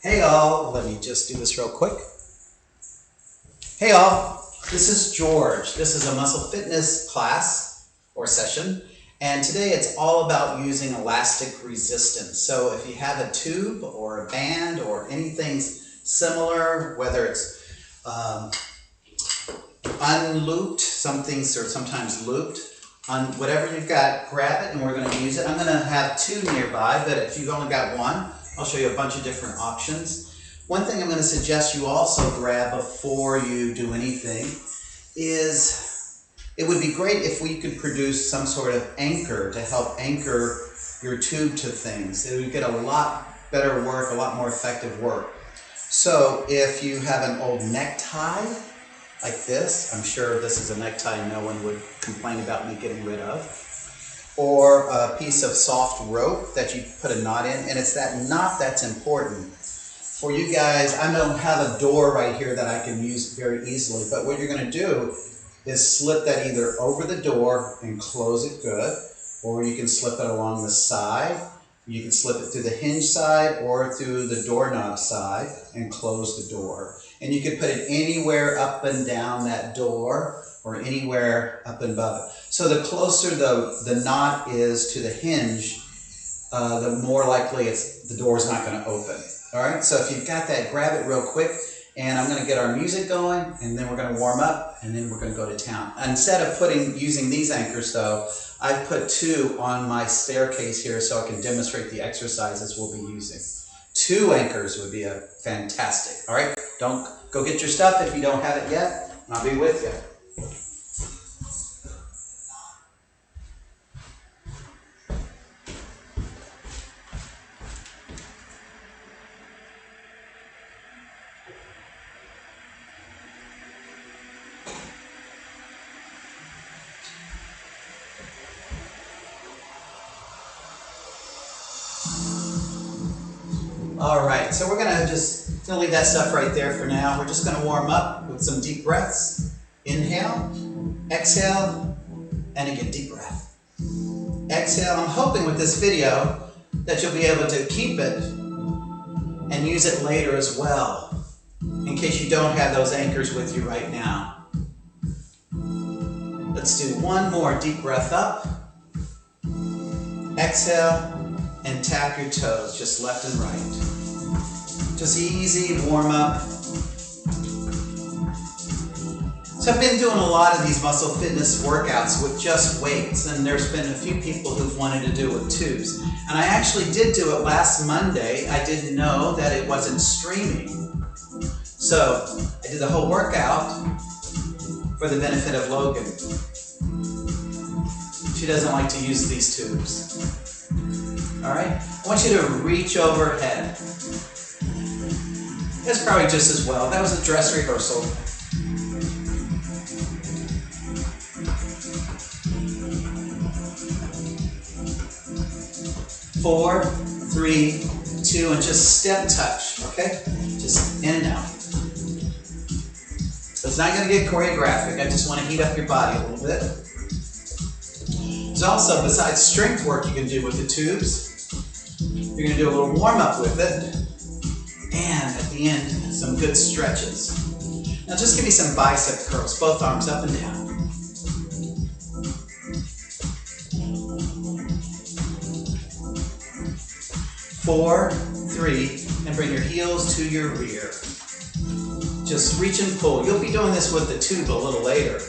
Hey all, let me just do this real quick. Hey all, this is George. This is a muscle fitness class or session, and today it's all about using elastic resistance. So if you have a tube or a band or anything similar, whether it's unlooped, some things are sometimes looped, on whatever you've got, grab it and we're going to use it. I'm going to have two nearby, but if you've only got one, I'll show you a bunch of different options. One thing I'm going to suggest you also grab before you do anything is it would be great if we could produce some sort of anchor to help anchor your tube to things. It would get a lot better work, a lot more effective work. So if you have an old necktie like this, I'm sure this is a necktie no one would complain about me getting rid of, or a piece of soft rope that you put a knot in, and it's that knot that's important. For you guys, I don't have a door right here that I can use very easily, but what you're going to do is slip that either over the door and close it good, or you can slip it along the side. You can slip it through the hinge side or through the doorknob side and close the door. And you can put it anywhere up and down that door or anywhere up and above it. So the closer the knot is to the hinge, the more likely the door is not going to open. All right, so if you've got that, grab it real quick, and I'm going to get our music going, and then we're going to warm up, and then we're going to go to town. Instead of using these anchors, though, I've put two on my staircase here so I can demonstrate the exercises we'll be using. Two anchors would be fantastic. All right, don't go get your stuff if you don't have it yet, and I'll be with you. All right, so we're gonna leave that stuff right there for now. We're just gonna warm up with some deep breaths. Inhale, exhale, and again, deep breath. Exhale. I'm hoping with this video that you'll be able to keep it and use it later as well, in case you don't have those anchors with you right now. Let's do one more deep breath up. Exhale, and tap your toes, just left and right. Just easy warm up. So I've been doing a lot of these muscle fitness workouts with just weights, and there's been a few people who've wanted to do it with tubes. And I actually did do it last Monday. I didn't know that it wasn't streaming. So I did the whole workout for the benefit of Logan. She doesn't like to use these tubes. All right, I want you to reach overhead. That's probably just as well. That was a dress rehearsal. Four, three, two, and just step touch, okay? Just in and out. So it's not going to get choreographic. I just want to heat up your body a little bit. There's also, besides strength work you can do with the tubes, you're going to do a little warm-up with it, and at the end, some good stretches. Now just give me some bicep curls, both arms up and down. Four, three, and bring your heels to your rear. Just reach and pull. You'll be doing this with the tube a little later,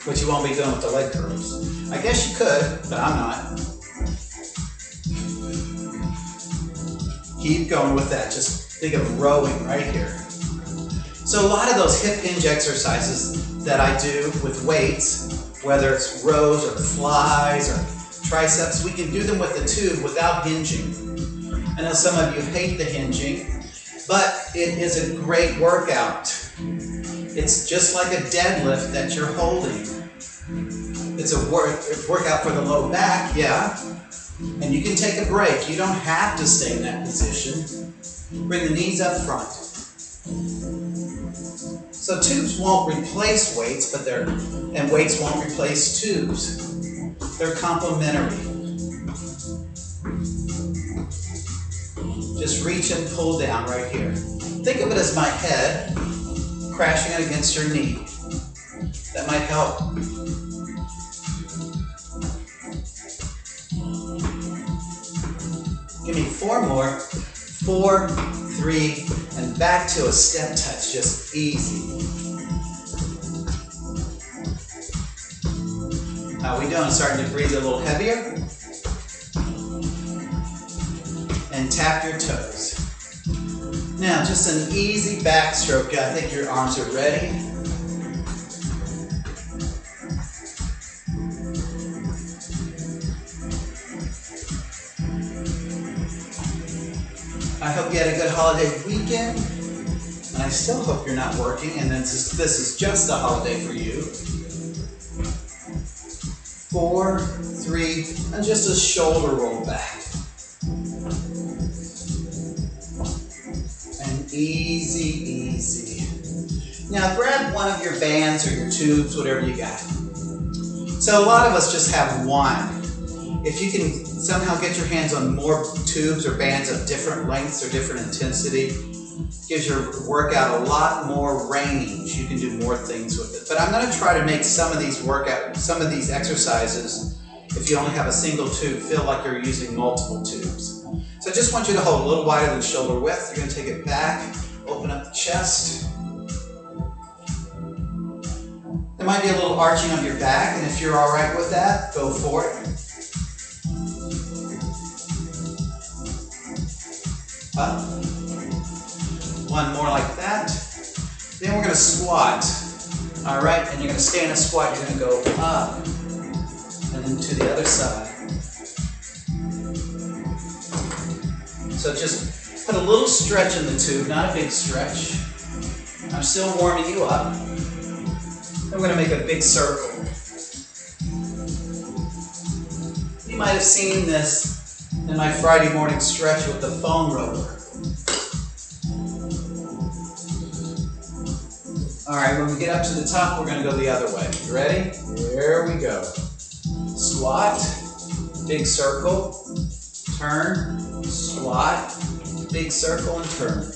but you won't be doing with the leg curls. I guess you could, but I'm not. Keep going with that. Just think of rowing right here. So a lot of those hip hinge exercises that I do with weights, whether it's rows or flies or triceps, we can do them with the tube without hinging. I know some of you hate the hinging, but it is a great workout. It's just like a deadlift that you're holding. It's a workout for the low back, yeah. And you can take a break. You don't have to stay in that position. Bring the knees up front. So tubes won't replace weights, and weights won't replace tubes. They're complementary. Just reach and pull down right here. Think of it as my head crashing it against your knee. That might help. Give me 4 more. 4, 3, and back to a step touch, just easy. How are we doing? Starting to breathe a little heavier? And tap your toes. Now, just an easy backstroke. I think your arms are ready. I hope you had a good holiday weekend, and I still hope you're not working, and this is just a holiday for you. 4, 3, and just a shoulder roll back. And easy, easy. Now grab one of your bands or your tubes, whatever you got. So a lot of us just have one. If you can somehow get your hands on more tubes or bands of different lengths or different intensity, gives your workout a lot more range. You can do more things with it. But I'm going to try to make some of these exercises, if you only have a single tube, feel like you're using multiple tubes. So I just want you to hold a little wider than shoulder width. You're going to take it back, open up the chest. There might be a little arching of your back, and if you're all right with that, go for it. Up. One more like that. Then we're going to squat. All right, and you're going to stay in a squat. You're going to go up and then to the other side. So just put a little stretch in the tube, not a big stretch. I'm still warming you up. Then we're going to make a big circle. You might have seen this in my Friday morning stretch with the foam roller. All right, when we get up to the top, we're going to go the other way. You ready? Here we go. Squat, big circle, turn, squat, big circle, and turn.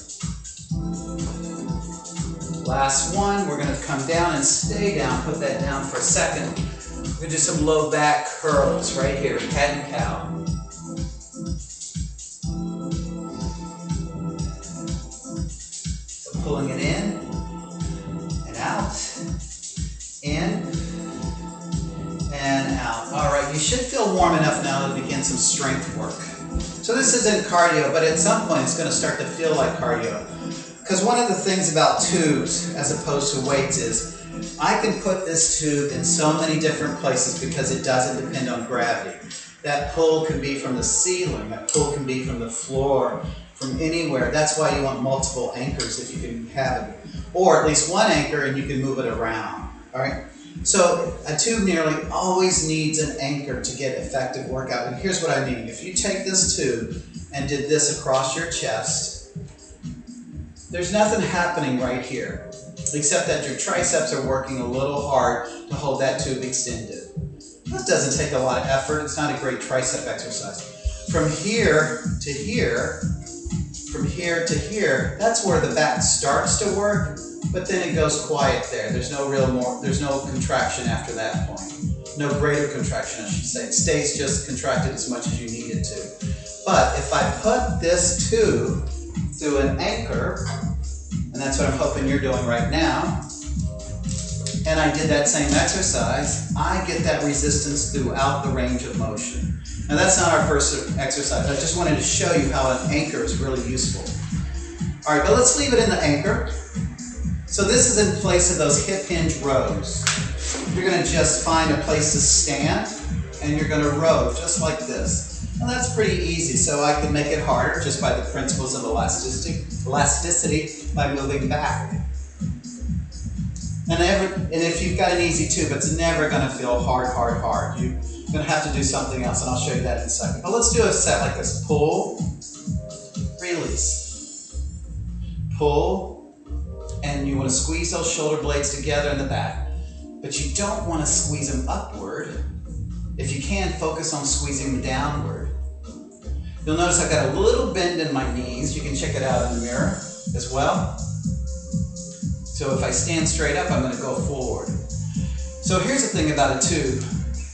Last one, we're going to come down and stay down. Put that down for a second. We're going to do some low back curls right here, cat and cow. So pulling it in and out, in and out. All right, you should feel warm enough now to begin some strength work. So this isn't cardio, but at some point it's going to start to feel like cardio. Because one of the things about tubes as opposed to weights is I can put this tube in so many different places because it doesn't depend on gravity. That pull can be from the ceiling, that pull can be from the floor, from anywhere. That's why you want multiple anchors if you can have it. Or at least one anchor and you can move it around, all right? So a tube nearly always needs an anchor to get effective workout. And here's what I mean. If you take this tube and did this across your chest, there's nothing happening right here, except that your triceps are working a little hard to hold that tube extended. This doesn't take a lot of effort. It's not a great tricep exercise. From here to here, from here to here, that's where the back starts to work, but then it goes quiet there. There's no contraction after that point. No greater contraction, I should say. It stays just contracted as much as you need it to. But if I put this tube through an anchor, and that's what I'm hoping you're doing right now, and I did that same exercise, I get that resistance throughout the range of motion. Now that's not our first exercise. I just wanted to show you how an anchor is really useful. All right, but let's leave it in the anchor. So this is in place of those hip hinge rows. You're going to just find a place to stand, and you're going to row just like this. Now that's pretty easy, so I can make it harder just by the principles of elasticity by moving back. And if you've got an easy tube, it's never going to feel hard. You're going to have to do something else, and I'll show you that in a second. But let's do a set like this. Pull, release. Pull, and you want to squeeze those shoulder blades together in the back. But you don't want to squeeze them upward. If you can, focus on squeezing them downward. You'll notice I've got a little bend in my knees. You can check it out in the mirror as well. So if I stand straight up, I'm going to go forward. So here's the thing about a tube.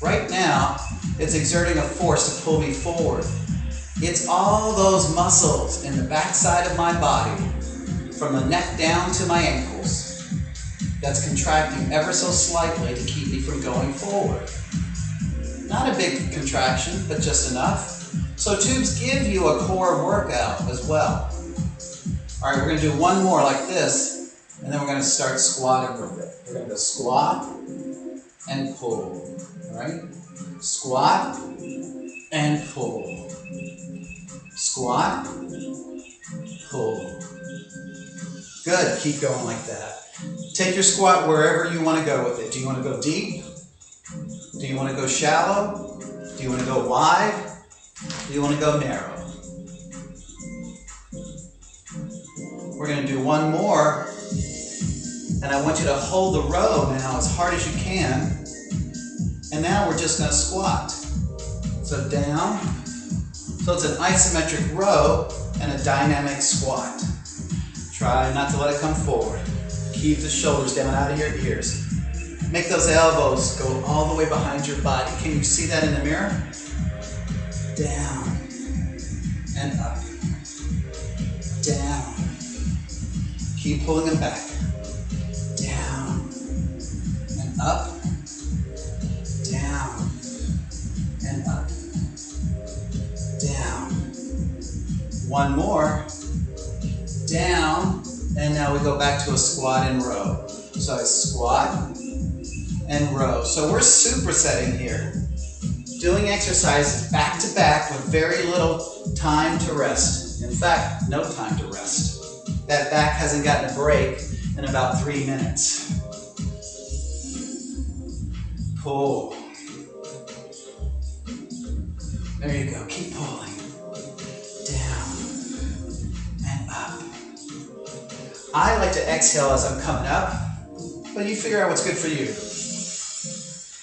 Right now, it's exerting a force to pull me forward. It's all those muscles in the backside of my body, from the neck down to my ankles, that's contracting ever so slightly to keep me from going forward. Not a big contraction, but just enough. So tubes give you a core workout as well. All right, we're going to do one more like this, and then we're going to start squatting with it. We're going to go squat and pull. All right? Squat and pull. Squat, pull. Good, keep going like that. Take your squat wherever you want to go with it. Do you want to go deep? Do you want to go shallow? Do you want to go wide? Do you want to go narrow? We're going to do one more, and I want you to hold the row now as hard as you can. And now we're just going to squat. So down. So it's an isometric row and a dynamic squat. Try not to let it come forward. Keep the shoulders down out of your ears. Make those elbows go all the way behind your body. Can you see that in the mirror? Down and up. Down. Keep pulling them back. Down and up. Down and up. Down. One more. Down. And now we go back to a squat and row. So I squat and row. So we're supersetting here. Doing exercises back to back with very little time to rest. In fact, no time to rest. That back hasn't gotten a break in about 3 minutes. Pull. There you go. Keep pulling. Down and up. I like to exhale as I'm coming up, but you figure out what's good for you.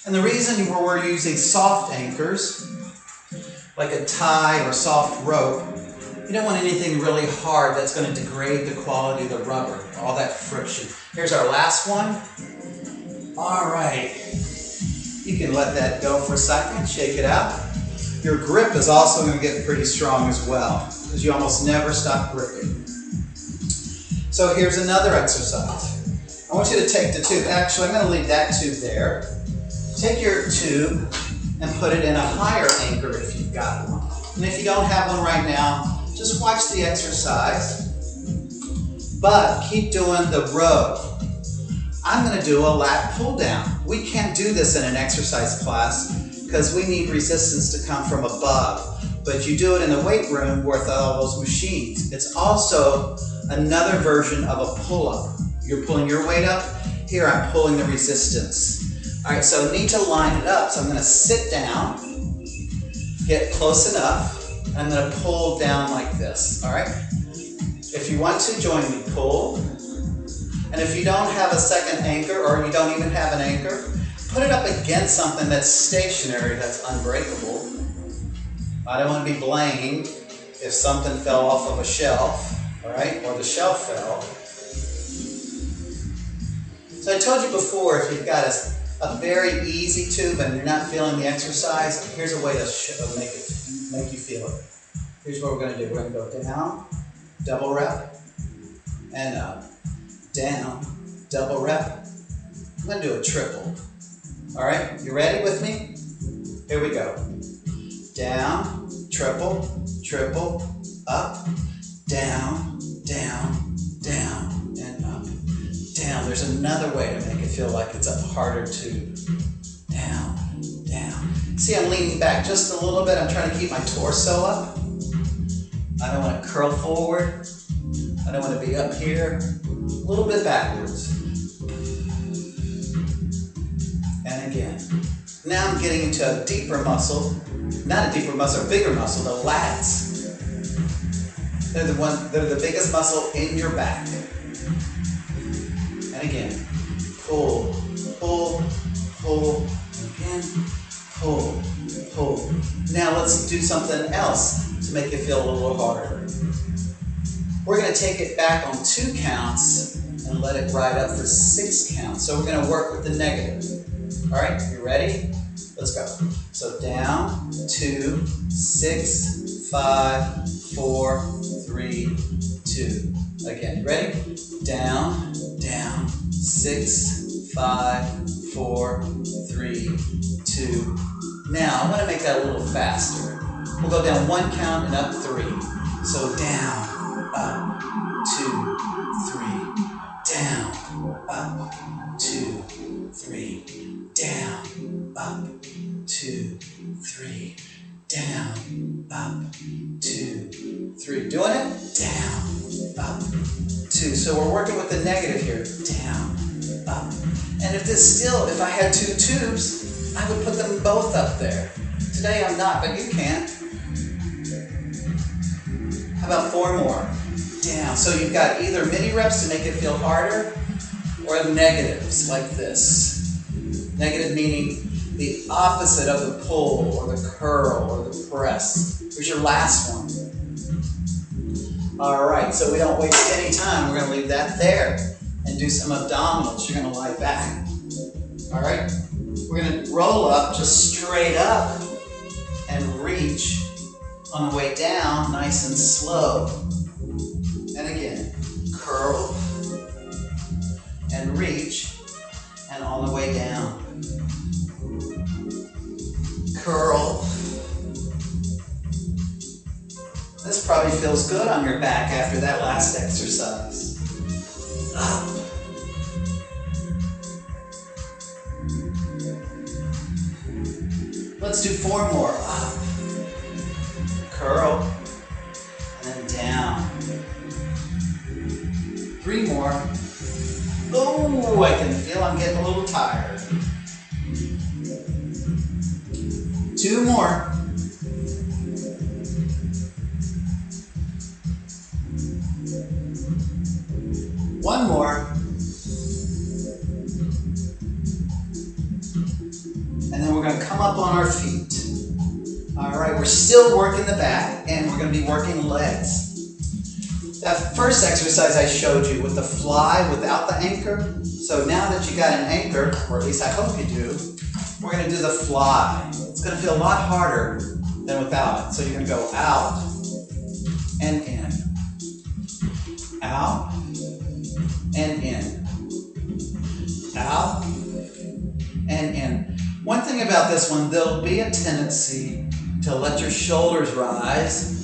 And the reason we're using soft anchors, like a tie or soft rope, you don't want anything really hard that's going to degrade the quality of the rubber, all that friction. Here's our last one. All right. You can let that go for a second, shake it out. Your grip is also going to get pretty strong as well, because you almost never stop gripping. So here's another exercise. I want you to take the tube. Actually, I'm going to leave that tube there. Take your tube and put it in a higher anchor if you've got one. And if you don't have one right now, just watch the exercise. But keep doing the row. I'm going to do a lat pull down. We can't do this in an exercise class because we need resistance to come from above. But you do it in the weight room with all those machines. It's also another version of a pull-up. You're pulling your weight up. Here I'm pulling the resistance. All right, so I need to line it up. So I'm going to sit down, get close enough, and I'm going to pull down like this. All right? If you want to join me, pull. And if you don't have a second anchor, or you don't even have an anchor, put it up against something that's stationary, that's unbreakable. I don't want to be blamed if something fell off of a shelf, all right, or the shelf fell. So I told you before, if you've got a very easy tube and you're not feeling the exercise, here's a way to make you feel it. Here's what we're going to do. We're going to go down, double rep, and up. Down, double rep. I'm going to do a triple. All right, you ready with me? Here we go. Down, triple, triple, up, down, down, down, and up. Down. There's another way to make it feel like it's a harder tube. Down, down. See, I'm leaning back just a little bit. I'm trying to keep my torso up. I don't want to curl forward. I don't want to be up here. A little bit backwards. And again. Now I'm getting into a deeper muscle. Not a deeper muscle, a bigger muscle, the lats. They're the biggest muscle in your back. And again, pull, pull, pull, again, pull, pull. Now let's do something else to to make it feel a little harder. We're going to take it back on 2 counts and let it ride up for 6 counts. So we're going to work with the negative. All right, you ready? Let's go. So down, 2, 6, 5, 4, 3, 2. Again, ready? Down, down, 6, 5, 4, 3, 2. Now, I want to make that a little faster. We'll go down 1 count and up 3. So down, up, 2, 3. Down, up, 2, 3. Down, up, 2, 3. Down, up, 2, 3. Doing it? Down, up, 2. So we're working with the negative here. Down, up. And if I had 2 tubes, I would put them both up there. Today I'm not, but you can. How about 4 more? Down. So you've got either mini reps to make it feel harder, or negatives like this. Negative meaning the opposite of the pull or the curl or the press. Here's your last one. All right, so we don't waste any time. We're going to leave that there and do some abdominals. You're going to lie back. All right, we're going to roll up just straight up and reach on the way down, nice and slow. And again, curl and reach, and on the way down. Curl. This probably feels good on your back after that last exercise. Up. Let's do 4 more. Up. Curl. And then down. 3 more. Oh, I can feel I'm getting a little tired. 2 more. One more. And then we're going to come up on our feet. All right, we're still working the back, and we're going to be working legs. That first exercise I showed you with the fly without the anchor. So now that you got an anchor, or at least I hope you do, we're going to do the fly. It's going to feel a lot harder than without it. So you're going to go out and in. Out and in. Out and in. One thing about this one, there'll be a tendency to let your shoulders rise.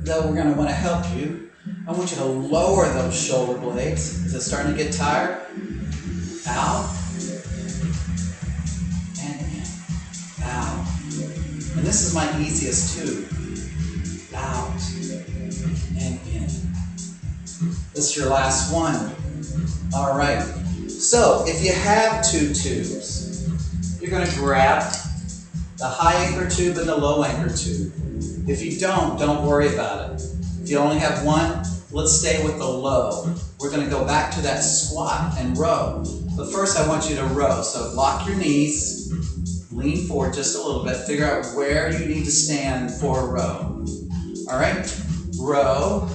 Though we're going to want to help you. I want you to lower those shoulder blades. Is it starting to get tired? Out. And in. Out. And this is my easiest too. Out. And in. This is your last one. All right. So if you have 2 tubes, you're going to grab the high anchor tube and the low anchor tube. If you don't worry about it. If you only have 1, let's stay with the low. We're going to go back to that squat and row. But first I want you to row. So lock your knees, lean forward just a little bit, figure out where you need to stand for a row. All right, row.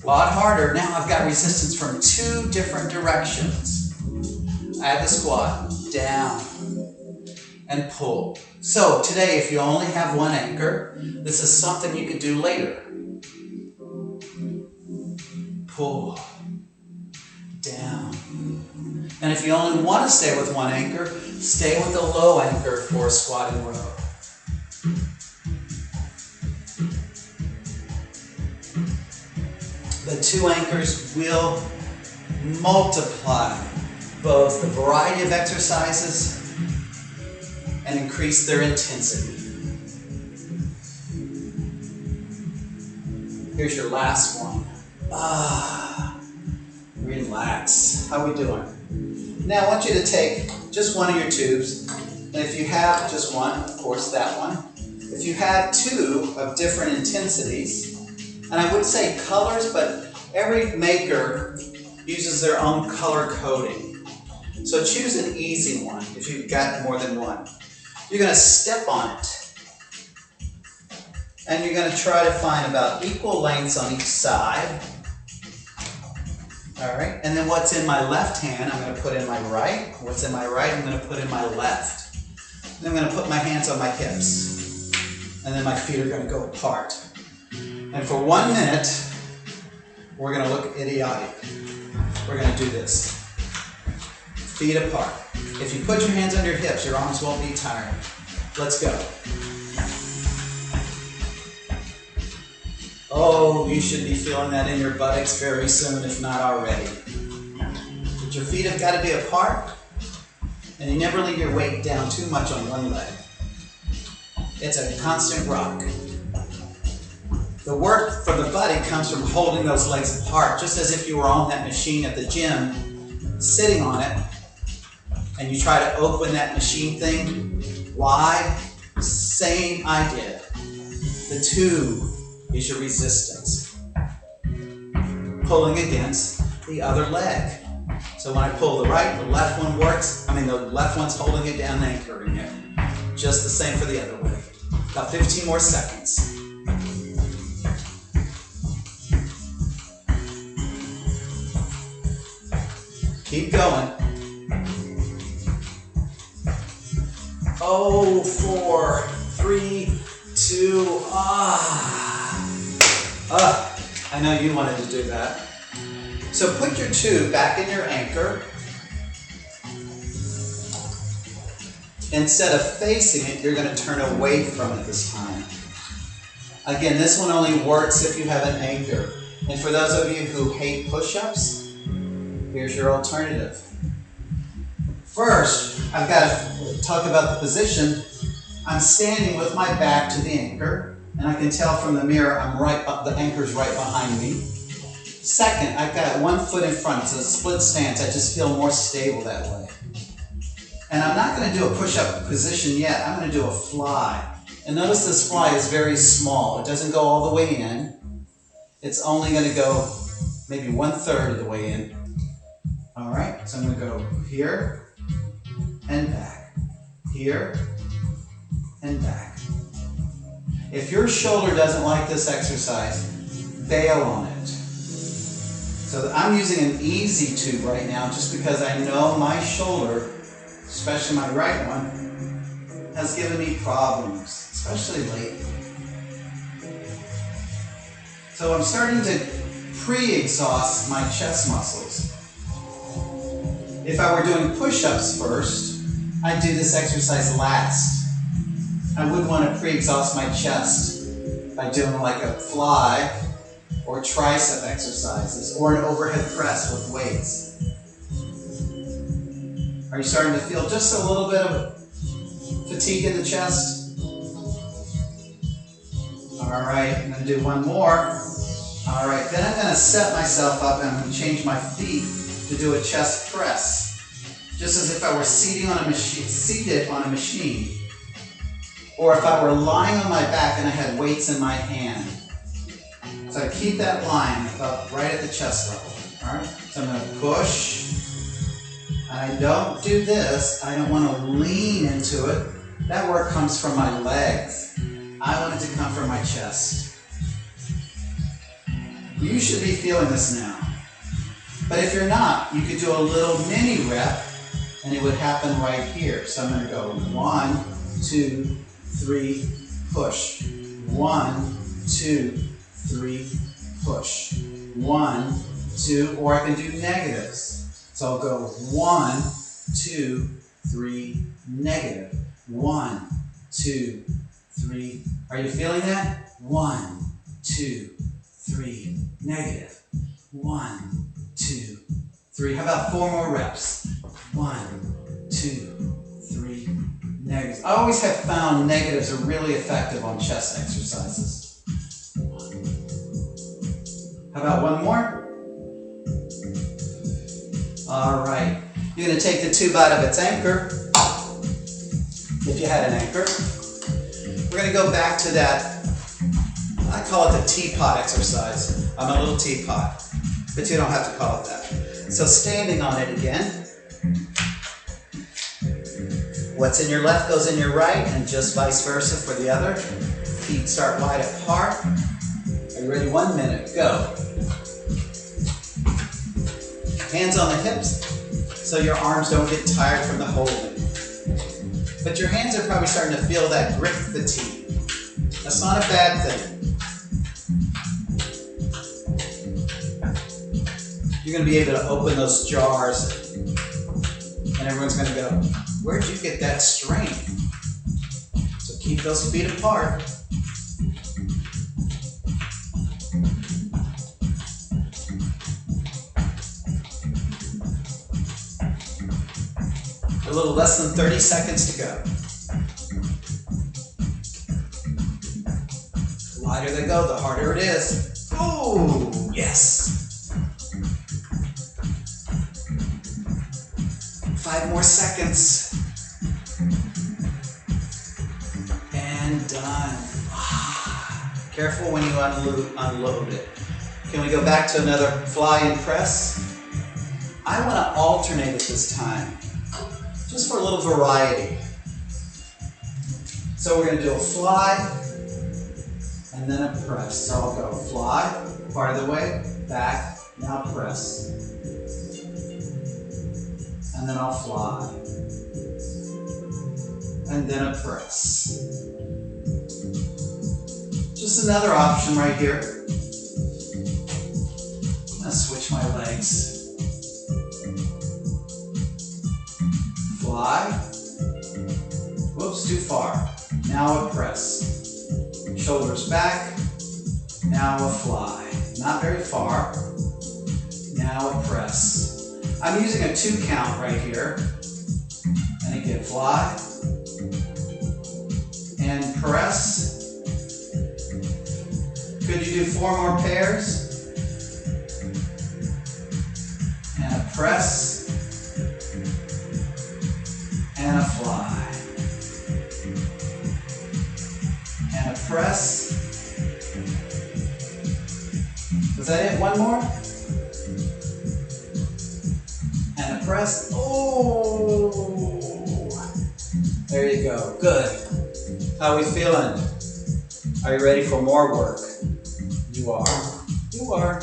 A lot harder. Now I've got resistance from 2 different directions. I have the squat, down, and pull. So today, if you only have 1 anchor, this is something you could do later. Pull, down. And if you only want to stay with 1 anchor, stay with the low anchor for a squat and row. The 2 anchors will multiply both the variety of exercises and increase their intensity. Here's your last one. Relax. How we doing? Now I want you to take just 1 of your tubes, and if you have just 1, of course that one. If you have 2 of different intensities, and I would say colors, but every maker uses their own color coding. So choose an easy one if you've got more than 1. You're going to step on it. And you're going to try to find about equal lengths on each side. All right, and then what's in my left hand, I'm going to put in my right. What's in my right, I'm going to put in my left. And I'm going to put my hands on my hips. And then my feet are going to go apart. And for 1 minute, we're going to look idiotic. We're going to do this. Feet apart. If you put your hands on your hips, your arms won't be tired. Let's go. Oh, you should be feeling that in your buttocks very soon, if not already. But your feet have got to be apart, and you never leave your weight down too much on one leg. It's a constant rock. The work for the body comes from holding those legs apart, just as if you were on that machine at the gym, sitting on it, and you try to open that machine thing wide. Same idea. The tube is your resistance, pulling against the other leg. So when I pull the right, the left one works. The left one's holding it down, anchoring it. Just the same for the other way. About 15 more seconds. Keep going. Oh, 4, 3, 2, I know you wanted to do that. So put your tube back in your anchor. Instead of facing it, you're going to turn away from it this time. Again, this one only works if you have an anchor. And for those of you who hate push-ups, here's your alternative. First, I've got to talk about the position. I'm standing with my back to the anchor, and I can tell from the mirror the anchor's right behind me. Second, I've got 1 foot in front. It's a split stance. I just feel more stable that way. And I'm not going to do a push-up position yet. I'm going to do a fly. And notice this fly is very small. It doesn't go all the way in. It's only going to go maybe 1/3 of the way in. All right, so I'm going to go here and back, here and back. If your shoulder doesn't like this exercise, bail on it. So I'm using an easy tube right now just because I know my shoulder, especially my right one, has given me problems, especially lately. So I'm starting to pre-exhaust my chest muscles. If I were doing push-ups first, I'd do this exercise last. I wouldn't want to pre-exhaust my chest by doing like a fly or tricep exercises or an overhead press with weights. Are you starting to feel just a little bit of fatigue in the chest? All right, I'm going to do one more. All right, then I'm going to set myself up and I'm going to change my feet to do a chest press, just as if I were seated on a machine, or if I were lying on my back and I had weights in my hand. So I keep that line about right at the chest level. All right, so I'm going to push, and I don't do this. I don't want to lean into it. That work comes from my legs. I want it to come from my chest. You should be feeling this now. But if you're not, you could do a little mini rep and it would happen right here. So I'm going to go 1, 2, 3, push. 1, 2, 3, push. 1, 2, or I can do negatives. So I'll go 1, 2, 3, negative. 1, 2, 3. Are you feeling that? 1, 2, 3, negative. 1, 2, 3. How about 4 more reps? 1, 2, 3, negatives. I always have found negatives are really effective on chest exercises. How about 1 more? All right. You're going to take the tube out of its anchor, if you had an anchor. We're going to go back to that, I call it the teapot exercise. I'm a little teapot, but you don't have to call it that. So standing on it again. What's in your left goes in your right, and just vice versa for the other. Feet start wide apart. Are you ready? 1 minute, go. Hands on the hips so your arms don't get tired from the holding. But your hands are probably starting to feel that grip fatigue. That's not a bad thing. You're going to be able to open those jars and everyone's going to go, where'd you get that strength? So keep those feet apart. A little less than 30 seconds to go. The lighter they go, the harder it is. Ooh, yes. 5 more seconds. And done. Careful when you unload it. Can we go back to another fly and press? I want to alternate it this time, just for a little variety. So we're going to do a fly and then a press. So I'll go fly, part of the way, back, now press. And then I'll fly. And then a press. Just another option right here. I'm going to switch my legs. Fly. Whoops, too far. Now a press. Shoulders back. Now a fly. Not very far. Now a press. I'm using a 2 count right here. And again, fly. And press. Could you do 4 more pairs? And a press. And a fly. And a press. Was that it? 1 more? And a press. Oh! There you go. Good. How are we feeling? Are you ready for more work? You are. You are.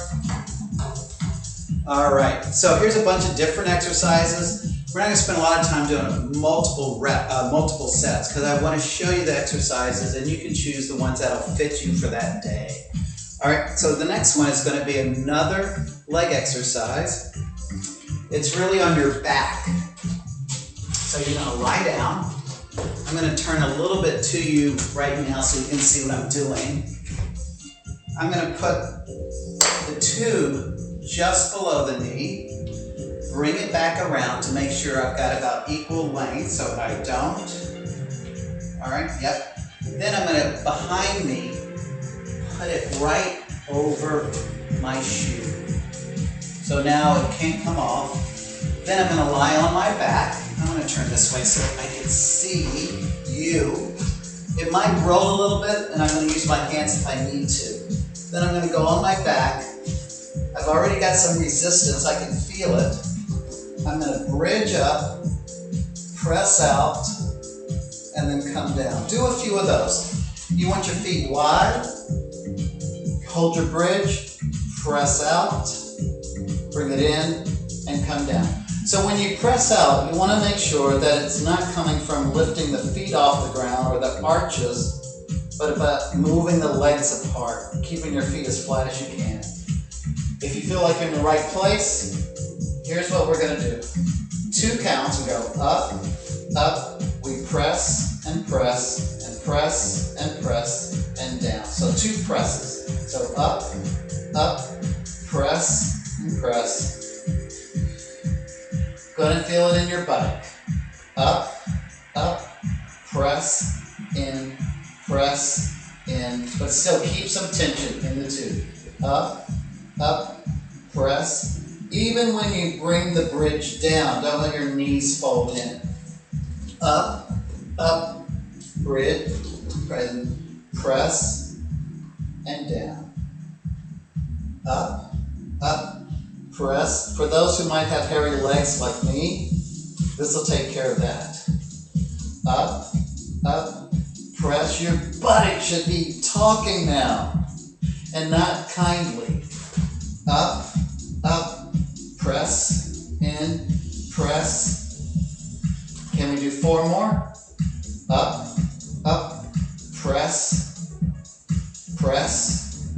All right. So here's a bunch of different exercises. We're not going to spend a lot of time doing multiple sets because I want to show you the exercises and you can choose the ones that'll fit you for that day. All right, so the next one is going to be another leg exercise. It's really on your back. So you're going to lie down. I'm going to turn a little bit to you right now so you can see what I'm doing. I'm going to put the tube just below the knee. Bring it back around to make sure I've got about equal length so I don't. All right, yep. Then I'm going to, behind me, put it right over my shoe. So now it can't come off. Then I'm going to lie on my back. I'm going to turn this way so I can see you. It might roll a little bit and I'm going to use my hands if I need to. Then I'm going to go on my back. I've already got some resistance. I can feel it. I'm going to bridge up, press out, and then come down. Do a few of those. You want your feet wide, hold your bridge, press out, bring it in, and come down. So when you press out, you want to make sure that it's not coming from lifting the feet off the ground or the arches, but about moving the legs apart, keeping your feet as flat as you can. If you feel like you're in the right place, here's what we're going to do. 2 counts and go up, up, we press, and press, and press, and press, and down. So 2 presses. So up, up, press, and press. Go ahead and feel it in your buttock. Up, up, press, in, but still keep some tension in the tube. Up, up, press. Even when you bring the bridge down, don't let your knees fold in. Up, up, bridge, press, and down. Up, up, press. For those who might have hairy legs like me, this will take care of that. Up, up, press. Your body should be talking now and not kindly. Up, up, press, in, press. Can we do 4 more? Up, up, press, press,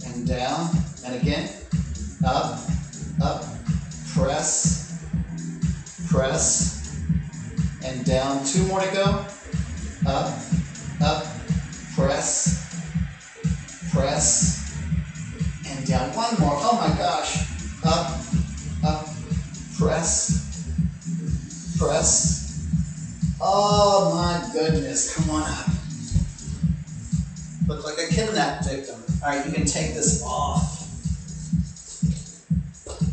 and down. And again, up, up, press, press, and down. 2 more to go. Up, up, press, press, and down. 1 more. Oh my gosh. Up, up, press, press. Oh my goodness. Come on up. Look like a kidnapped victim. All right, you can take this off.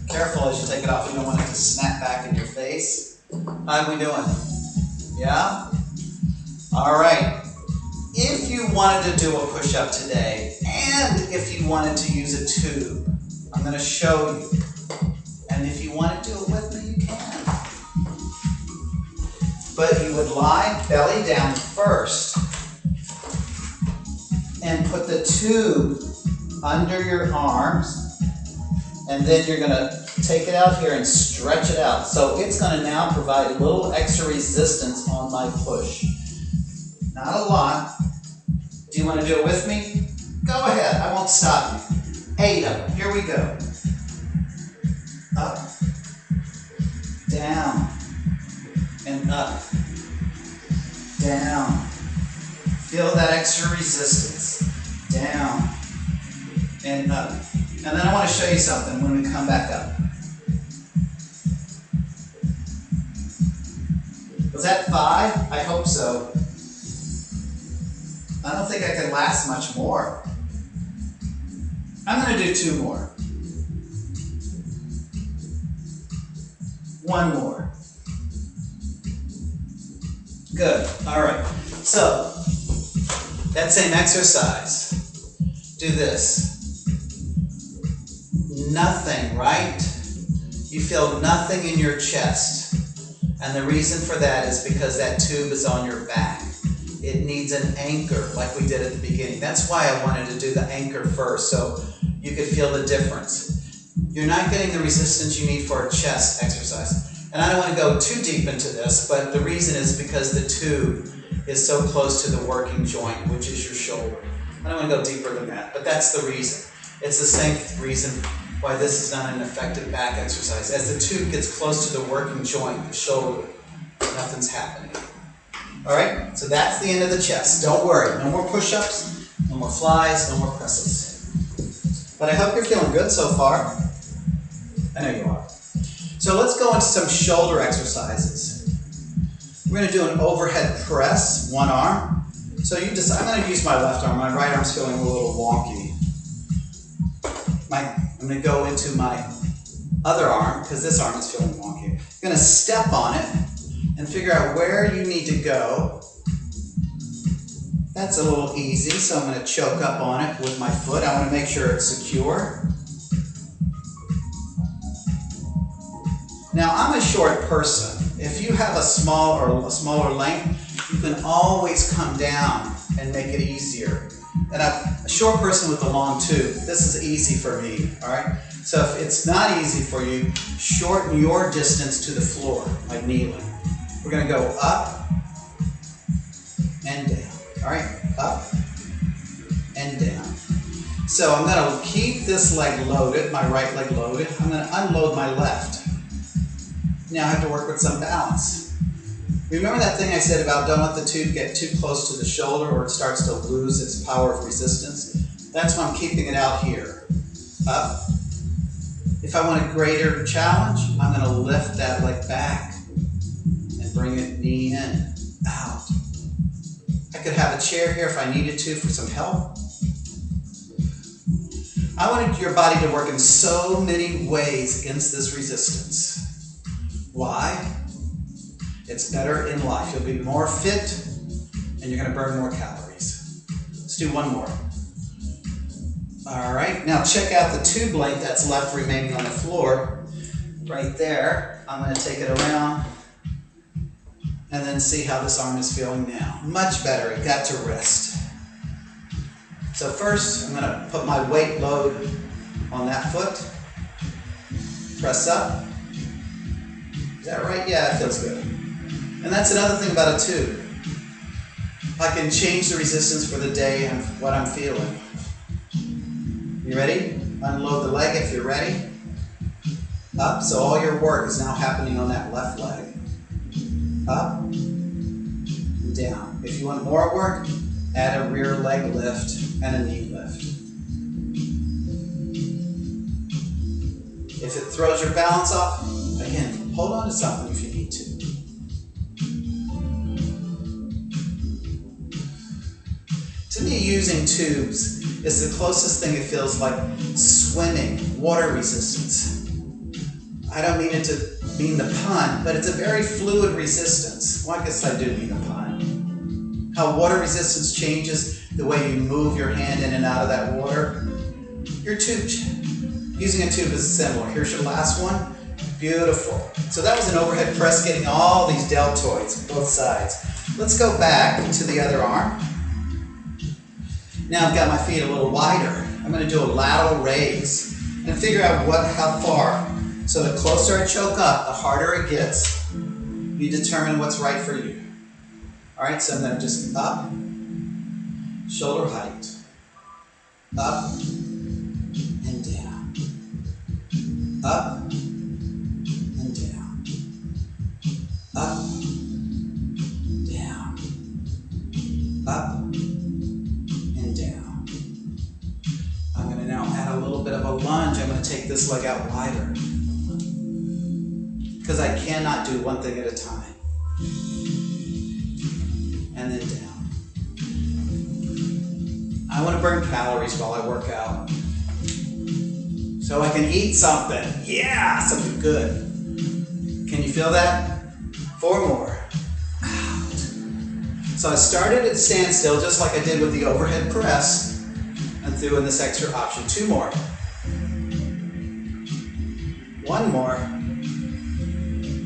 Careful as you take it off. You don't want it to snap back in your face. How are we doing? Yeah? All right. If you wanted to do a push-up today, and if you wanted to use a tube, I'm going to show you. And if you want to do it with me, you can. But you would lie belly down first and put the tube under your arms, and then you're going to take it out here and stretch it out. So it's going to now provide a little extra resistance on my push. Not a lot. Do you want to do it with me? Go ahead, I won't stop you. 8 of them, here we go. Up, down, and up, down. Feel that extra resistance. Down, and up. And then I want to show you something when we come back up. Was that 5? I hope so. I don't think I can last much more. I'm going to do 2 more. 1 more. Good. All right. So, that same exercise. Do this. Nothing, right? You feel nothing in your chest. And the reason for that is because that tube is on your back. It needs an anchor, like we did at the beginning. That's why I wanted to do the anchor first, so you could feel the difference. You're not getting the resistance you need for a chest exercise. And I don't want to go too deep into this, but the reason is because the tube is so close to the working joint, which is your shoulder. I don't want to go deeper than that, but that's the reason. It's the same reason why this is not an effective back exercise. As the tube gets close to the working joint, the shoulder, nothing's happening. All right, so that's the end of the chest. Don't worry, no more push-ups, no more flies, no more presses. But I hope you're feeling good so far. I know you are. So let's go into some shoulder exercises. We're going to do an overhead press, 1 arm. So you decide, I'm going to use my left arm. My right arm's feeling a little wonky. I'm going to go into my other arm, because this arm is feeling wonky. I'm going to step on it and figure out where you need to go. That's a little easy, so I'm going to choke up on it with my foot. I want to make sure it's secure. Now, I'm a short person. If you have a smaller length, you can always come down and make it easier. And a short person with a long tube, this is easy for me, all right? So if it's not easy for you, shorten your distance to the floor, like kneeling. We're going to go up and down, all right? Up and down. So I'm going to keep this leg loaded, my right leg loaded. I'm going to unload my left. Now I have to work with some balance. Remember that thing I said about don't let the tube get too close to the shoulder or it starts to lose its power of resistance? That's why I'm keeping it out here. Up. If I want a greater challenge, I'm going to lift that leg back and bring it knee in, out. I could have a chair here if I needed to for some help. I wanted your body to work in so many ways against this resistance. Why? It's better in life. You'll be more fit and you're going to burn more calories. Let's do 1 more. All right, now check out the tube length that's left remaining on the floor. Right there, I'm going to take it around and then see how this arm is feeling now. Much better, it got to rest. So first, I'm gonna put my weight load on that foot. Press up. Is that right? Yeah, it feels good. And that's another thing about a tube. I can change the resistance for the day and what I'm feeling. You ready? Unload the leg if you're ready. Up, so all your work is now happening on that left leg. Up and down. If you want more work, add a rear leg lift and a knee lift. If it throws your balance off, again, hold on to something if you need to. To me, using tubes is the closest thing it feels like swimming, water resistance. I don't mean it to mean the pun, but it's a very fluid resistance. Well, I guess I do mean the pun. How water resistance changes the way you move your hand in and out of that water. Your tube, using a tube is similar. Here's your last one. Beautiful. So that was an overhead press getting all these deltoids, both sides. Let's go back to the other arm. Now I've got my feet a little wider. I'm going to do a lateral raise and figure out how far. So the closer I choke up, the harder it gets. You determine what's right for you. All right, so I'm going to just up, shoulder height, up and down, up and down, up, down, up, and down. I'm going to now add a little bit of a lunge. I'm going to take this leg out wider because I cannot do one thing at a time. And then down. I want to burn calories while I work out. So I can eat something. Yeah, something good. Can you feel that? 4 more. Out. So I started at standstill just like I did with the overhead press and threw in this extra option. 2 more. 1 more.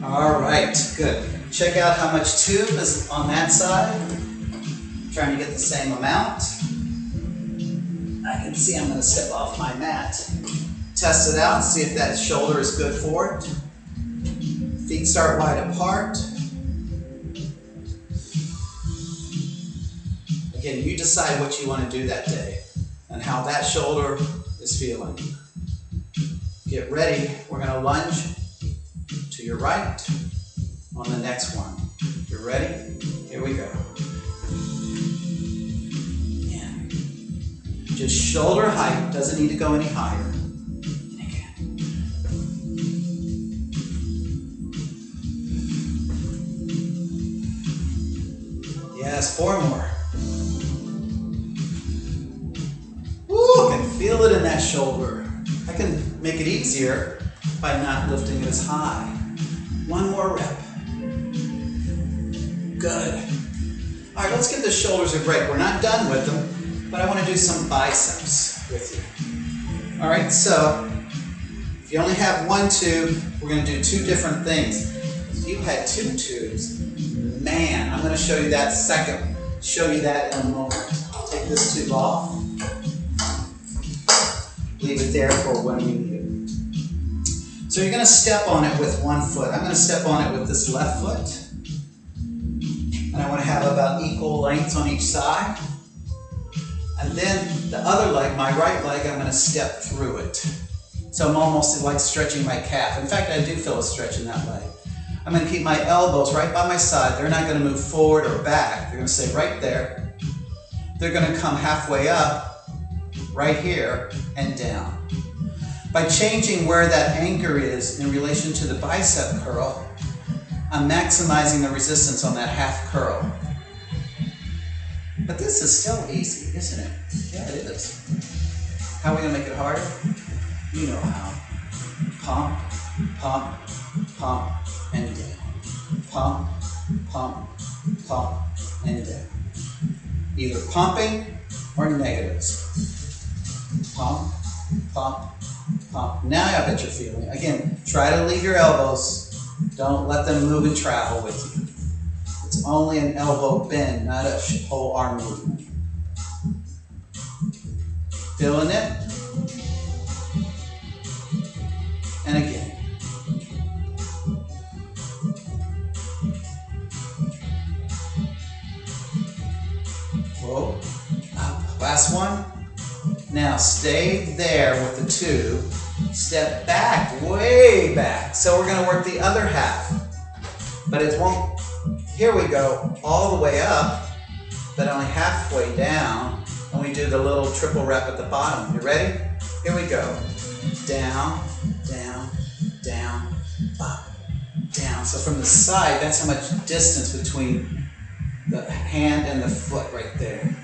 All right, good. Check out how much tube is on that side. I'm trying to get the same amount. I can see I'm going to step off my mat. Test it out, see if that shoulder is good for it. Feet start wide apart. Again, you decide what you want to do that day and how that shoulder is feeling. Get ready. We're going to lunge to your right on the next one. You ready? Here we go. In. Just shoulder height, doesn't need to go any higher. And again. Yes, 4 more. Woo, I can feel it in that shoulder. I can make it easier by not lifting it as high. 1 more rep. Good. All right, let's give the shoulders a break. We're not done with them, but I want to do some biceps with you. All right, so if you only have 1 tube, we're going to do 2 different things. If you had 2 tubes, man, I'm going to show you that in a moment. I'll take this tube off. Leave it there for when we need it. So you're going to step on it with 1 foot. I'm going to step on it with this left foot. And I want to have about equal lengths on each side. And then the other leg, my right leg, I'm going to step through it. So I'm almost like stretching my calf. In fact, I do feel a stretch in that leg. I'm going to keep my elbows right by my side. They're not going to move forward or back. They're going to stay right there. They're going to come halfway up, right here, and down. By changing where that anchor is in relation to the bicep curl, I'm maximizing the resistance on that half curl. But this is still easy, isn't it? Yeah, it is. How are we going to make it harder? You know how. Pump, pump, pump, and down. Pump, pump, pump, and down. Either pumping or negatives. Pump, pump, pump. Now I bet you're feeling it. Again, try to leave your elbows. Don't let them move and travel with you. It's only an elbow bend, not a whole arm movement. Feeling it. And again. Whoa, up. Last one. Now stay there with the 2. Step back, way back. So we're going to work the other half. But it won't, here we go, all the way up, but only halfway down. And we do the little triple rep at the bottom. You ready? Here we go. Down, down, down, up, down. So from the side, that's how much distance between the hand and the foot right there.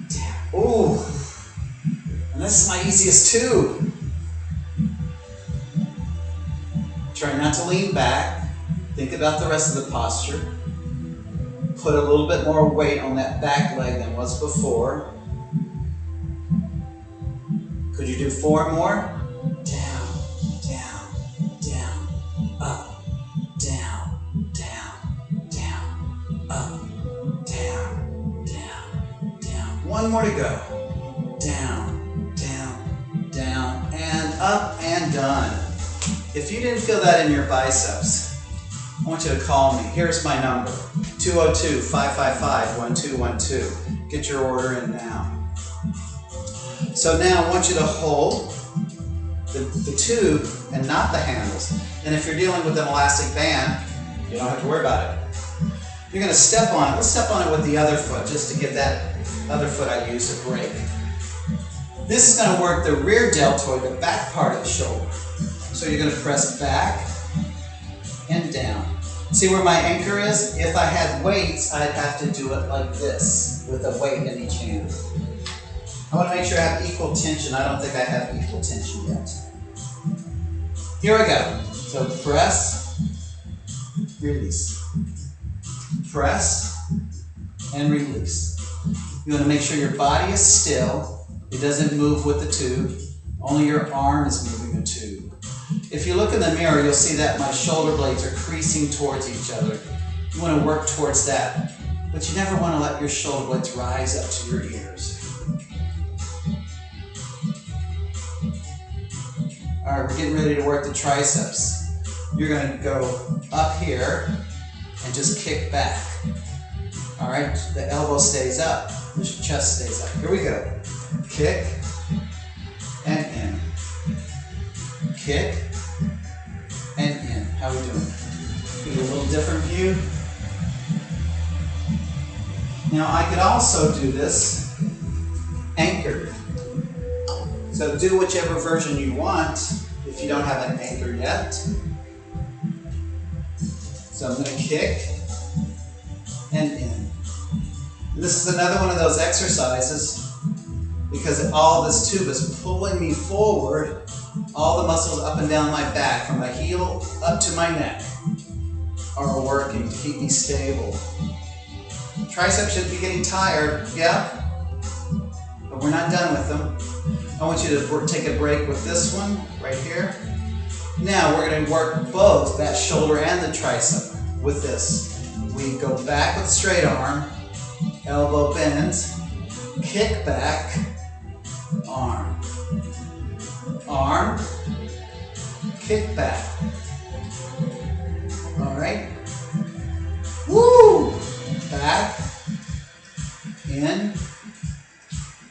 Down. Ooh. And this is my easiest too. Try not to lean back. Think about the rest of the posture. Put a little bit more weight on that back leg than was before. Could you do 4 more? Down, down, down, up, down, down, down, up, down, down, down. 1 more to go. Down, down, down, and up and done. If you didn't feel that in your biceps, I want you to call me. Here's my number, 202-555-1212. Get your order in now. So now I want you to hold the tube and not the handles. And if you're dealing with an elastic band, you don't have to worry about it. You're going to step on it. Let's step on it with the other foot just to give that other foot I use a break. This is going to work the rear deltoid, the back part of the shoulder. So you're going to press back and down. See where my anchor is? If I had weights, I'd have to do it like this with a weight in each hand. I want to make sure I have equal tension. I don't think I have equal tension yet. Here we go. So press, release. Press and release. You want to make sure your body is still. It doesn't move with the tube. Only your arm is moving the tube. If you look in the mirror, you'll see that my shoulder blades are creasing towards each other. You want to work towards that, but you never want to let your shoulder blades rise up to your ears. All right, we're getting ready to work the triceps. You're going to go up here and just kick back. All right, the elbow stays up, the chest stays up. Here we go. Kick and in. Kick and in. How are we doing? Give you a little different view. Now I could also do this anchored. So do whichever version you want if you don't have an anchor yet. So I'm going to kick and in. And this is another one of those exercises because all this tube is pulling me forward. All the muscles up and down my back, from my heel up to my neck, are working to keep me stable. Triceps should be getting tired, yeah, but we're not done with them. I want you to take a break with this one right here. Now we're going to work both that shoulder and the tricep with this. We go back with straight arm, elbow bends, kick back, arm. Arm, kick back. All right. Woo! Back, in,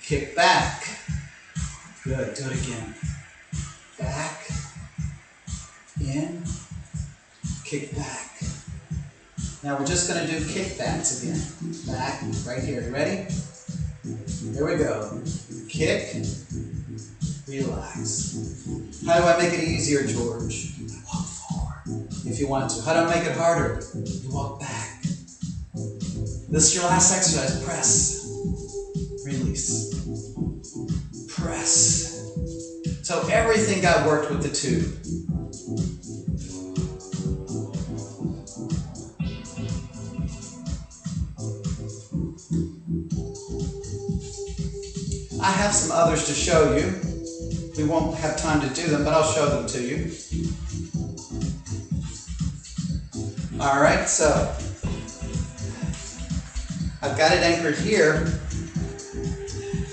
kick back. Good, do it again. Back, in, kick back. Now we're just going to do kickbacks again. Back, right here. You ready? Here we go. Kick, relax. How do I make it easier, George? Walk forward if you want to. How do I make it harder? You walk back. This is your last exercise. Press, release, press. So everything got worked with the tube. I have some others to show you. We won't have time to do them, but I'll show them to you. All right, so I've got it anchored here.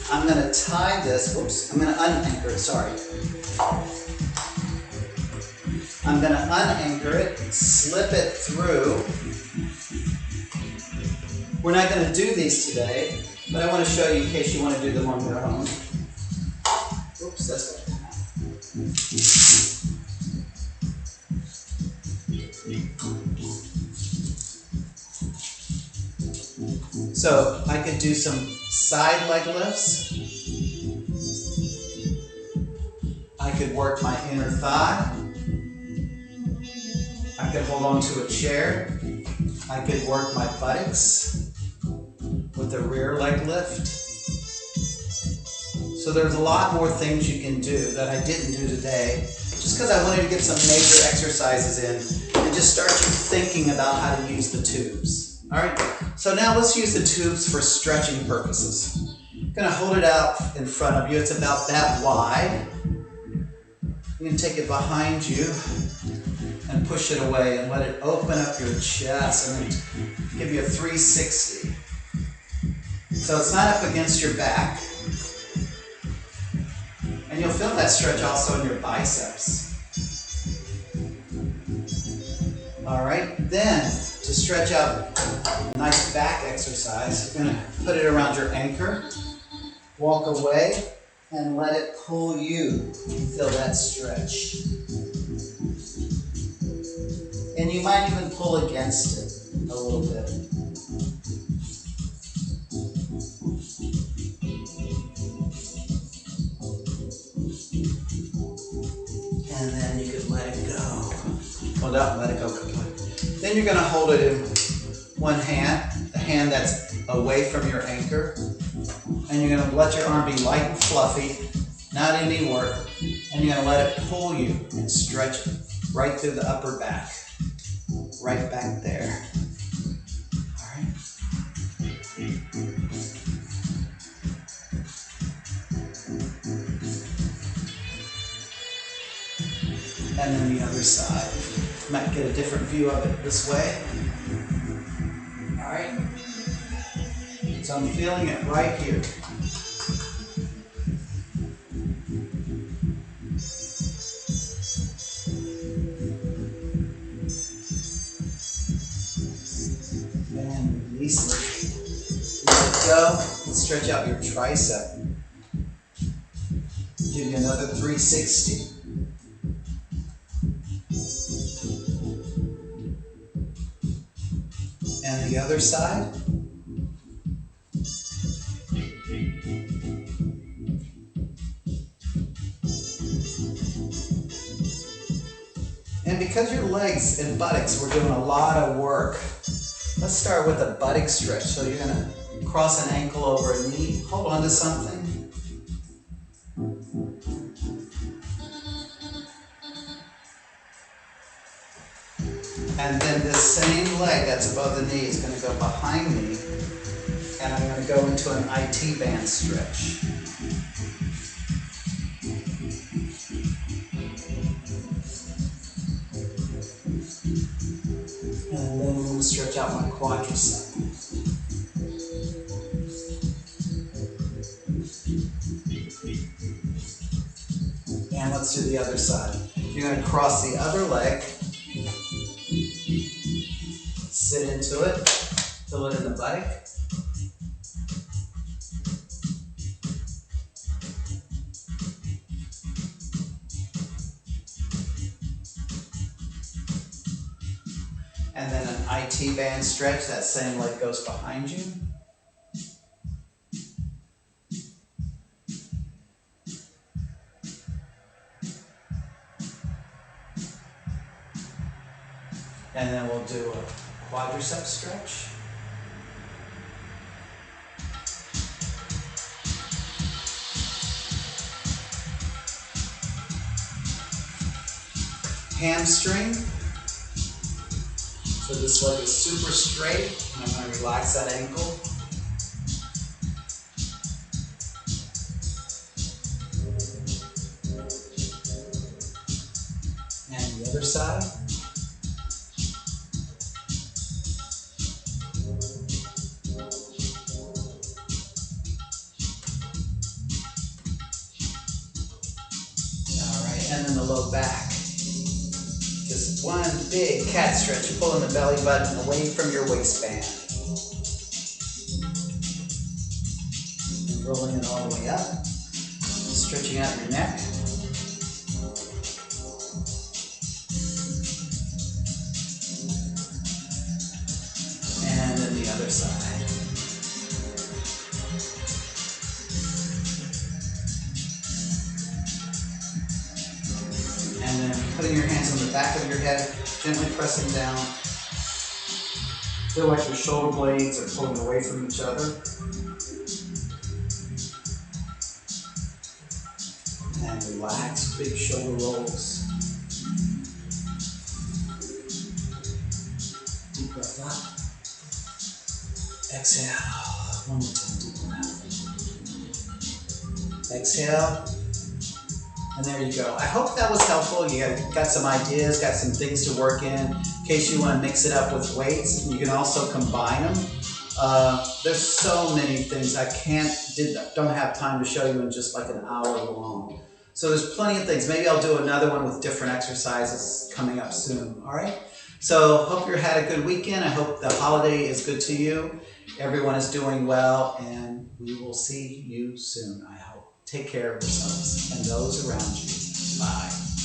I'm gonna tie this, whoops, I'm gonna unanchor it, sorry. I'm gonna unanchor it, slip it through. We're not gonna do these today, but I wanna show you in case you wanna do them on your own. Oops, that's what. So I could do some side leg lifts. I could work my inner thigh. I could hold on to a chair. I could work my buttocks with a rear leg lift. So there's a lot more things you can do that I didn't do today, just because I wanted to get some major exercises in and just start you thinking about how to use the tubes. All right, so now let's use the tubes for stretching purposes. I'm gonna hold it out in front of you. It's about that wide. You can take it behind you and push it away and let it open up your chest and then give you a 360. So it's not up against your back. And you'll feel that stretch also in your biceps. All right, then to stretch out a nice back exercise, you're gonna put it around your anchor, walk away, and let it pull you. Feel that stretch. And you might even pull against it a little bit. And then you can let it go. Well, don't let it go completely. Then you're going to hold it in one hand, the hand that's away from your anchor. And you're going to let your arm be light and fluffy, not any work. And you're going to let it pull you and stretch it right through the upper back. Right back there. All right. And then the other side. You might get a different view of it this way. All right. So I'm feeling it right here. And release it. Let it go and stretch out your tricep. Give you another 360. And the other side. And because your legs and buttocks, we're doing a lot of work. Let's start with a buttock stretch. So you're gonna cross an ankle over a knee, hold on to something. And then this same leg that's above the knee is gonna go behind me, and I'm gonna go into an IT band stretch. And then I'm going to stretch out my quadricep. And let's do the other side. You're going to cross the other leg, sit into it, feel it in the buttock. And then an IT band stretch, that same leg goes behind you. And then we'll do a quadricep stretch. Hamstring. So this leg is super straight, and I'm going to relax that ankle. And the other side. and then the low back. Just one big cat stretch, pulling the belly button away from your waistband. And rolling it all the way up, stretching out your neck. And then the other side. And then putting your hands on the back of your head, gently pressing down. Feel like your shoulder blades are pulling away from each other. And relax, big shoulder rolls. Deep breath up. Exhale. One more time, deep breath. Exhale. And there you go. I hope that was helpful. You got some ideas, got some things to work in case you want to mix it up with weights. You can also combine them. There's so many things I don't have time to show you in just like an hour long. So there's plenty of things. Maybe I'll do another one with different exercises coming up soon. All right. So hope you had a good weekend. I hope the holiday is good to you. Everyone is doing well, and we will see you soon, I hope. Take care of yourselves and those around you. Bye.